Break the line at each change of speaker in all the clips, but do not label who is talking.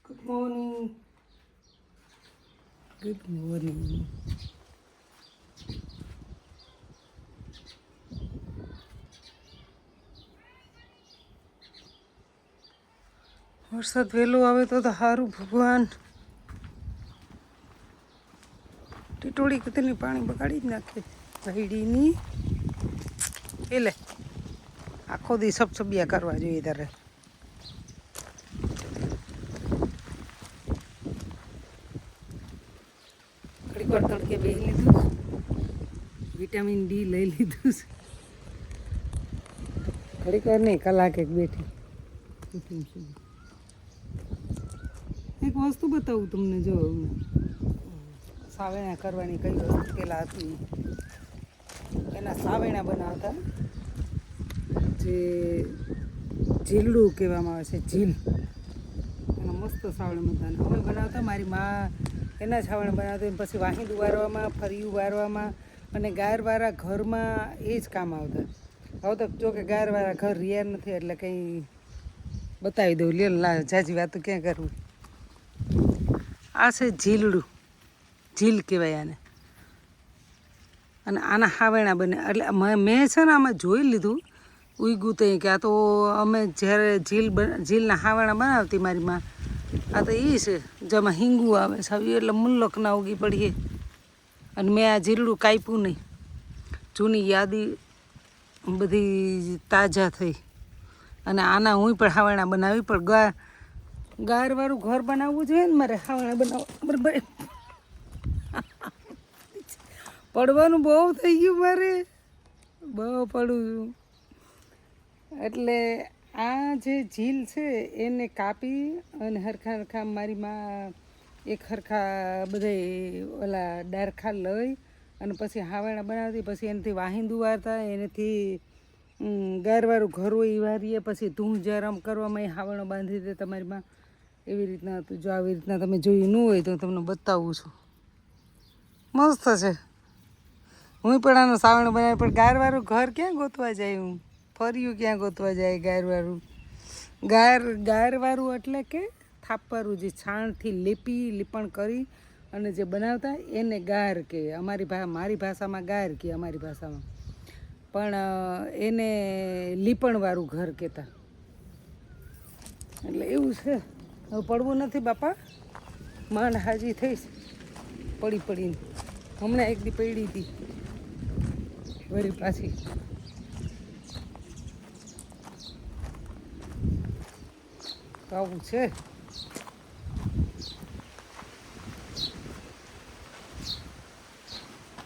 Good morning. Good morning. વરસાદ વહેલો આવે તો સારું ભગવાન. ટીટોળી કતેની પાણી બગાડી જ નાખે ભાઈડીની. એટલે આખો દી સબસબિયા કરવા જોઈએ તારે. ઘડીક વાર તડકે બેસી લીધું, વિટામિન ડી લઈ લીધું છે. ઘડીક વાર નહીં, કલાક એક બેઠી. એક વસ્તુ બતાવું તમને. જો સાવેણા કરવાની કઈ વસ્તુ પહેલાં હતી, એના સાવેણા બનાવતા, જે ઝીલડું કહેવામાં આવે છે, ઝીલ. એના મસ્ત સાવણા બધા અમે બનાવતા. મારી મા એના છાવણા બનાવતા. પછી વાહિંદ વારવામાં, ફરિયું વારવામાં અને ગાયરવાળા ઘરમાં એ જ કામ આવતા. હવે તો જો કે ગાયરવાળા ઘર રિયાર નથી, એટલે કંઈ બતાવી દઉં. લે લા, જાજી વાતો ક્યાં કરવું. આ છે ઝીલડું, ઝીલ કહેવાય આને. અને આના હાવેણા બને. એટલે મેં છે ને આમાં જોઈ લીધું ઉઈગું તે કે આ તો અમે જ્યારે ઝીલના હાવેણા બનાવતી મારી માં, આ તો એ છે જેમાં હિંગું આવે છે. એટલે મુલ્લક ના ઉગી પડીએ. અને મેં આ ઝીલડું કાપ્યું નહીં. જૂની યાદી બધી તાજા થઈ. અને આના હું પણ હાવેણા બનાવી. પણ ગારવાળું ઘર બનાવવું જોઈએ ને મારે. હાવેણા બનાવવા બરાબર પડવાનું બહુ થઈ ગયું મારે, બહુ પડું છું. એટલે આ જે ઝીલ છે એને કાપી અને હરખા હરખા મારી માં એક હરખા બધા ઓલા ડારખા લઈ અને પછી હાવેણા બનાવતી. પછી એનાથી વાહિંદું વારતા, એનાથી ગારવાળું ઘર હોય એ વારીએ. પછી ધૂં જરમ કરવામાં એ હાવેણો બાંધી દે તમારી માં. એવી રીતના હતું. જો આવી રીતના તમે જોયું ન હોય તો તમને બતાવું છું. મસ્ત છે. હું પણ આનો સાવણો બનાવી. પણ ગાયરવાળું ઘર ક્યાં ગોતવા જાય? હું ફર્યું ક્યાં ગોતવા જાય ગાયરવાળું? ગાયરવાળું એટલે કે થાપવાળું, જે છાણથી લીપણ કરી અને જે બનાવતા એને ગાર કહે. મારી ભાષામાં ગાર કહે, અમારી ભાષામાં. પણ એને લીપણવાળું ઘર કહેતા. એટલે એવું છે. હવે પડવું નથી બાપા, માંડ હાજી થઈશ પડીને. હમણાં એક દી પડી હતી વળી પાછી. તો આવું છે.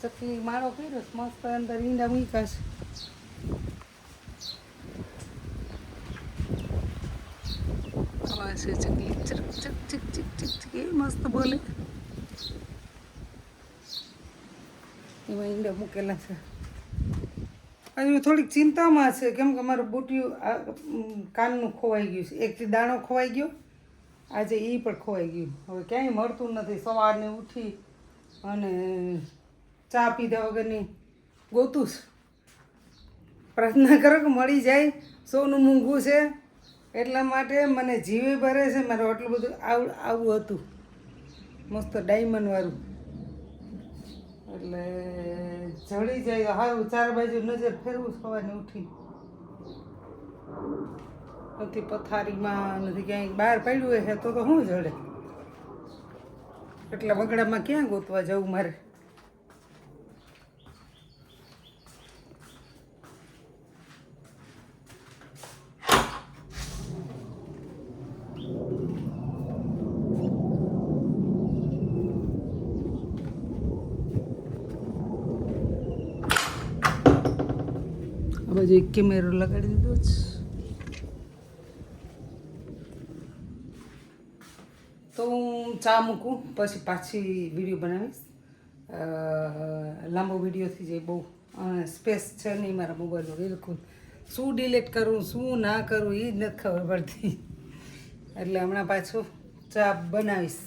ચકલી માળો કર્યો મસ્ત, અંદર ઈંડા મૂક્યા છે. આવા છે ચકલી, ચક ચક ચક ચક ચક ચક, એ મસ્ત બોલે. એમાં ઈંડા મૂકેલા છે. હજુ થોડીક ચિંતામાં છે, કેમ કે મારું બુટિયું કાનનું ખોવાઈ ગયું છે. એક દાણો ખોવાઈ ગયો, આજે એ પણ ખોવાઈ ગયું. હવે ક્યાંય મળતું નથી. સવારને ઉઠી અને ચા પીધા વગરની ગોતું છે. પ્રાર્થના કરો કે મળી જાય. સોનું મૂંઘું છે એટલા માટે મને જીવે ભરે છે. મારે આટલું બધું આવું હતું મસ્ત ડાયમંડવાળું. એટલે જડી જાય તો સારું. ચાર બાજુ નજર ફેરવું સવારને ઉઠી. નથી પથારીમાં, નથી ક્યાંય બહાર પડ્યું હોય તો શું જડે? એટલા બગડામાં ક્યાં ગોતવા જવું મારે? આ બાજુ એક કેમેરો લગાડી દીધો છે. તો હું ચા મૂકું, પછી પાછી વિડીયો બનાવીશ. લાંબો વિડીયો થઈ જાય બહુ. સ્પેસ છે નહીં મારા મોબાઈલમાં બિલકુલ. શું ડિલીટ કરું, શું ના કરું, એ જ નથી ખબર પડતી. એટલે હમણાં પાછું ચા બનાવીશ.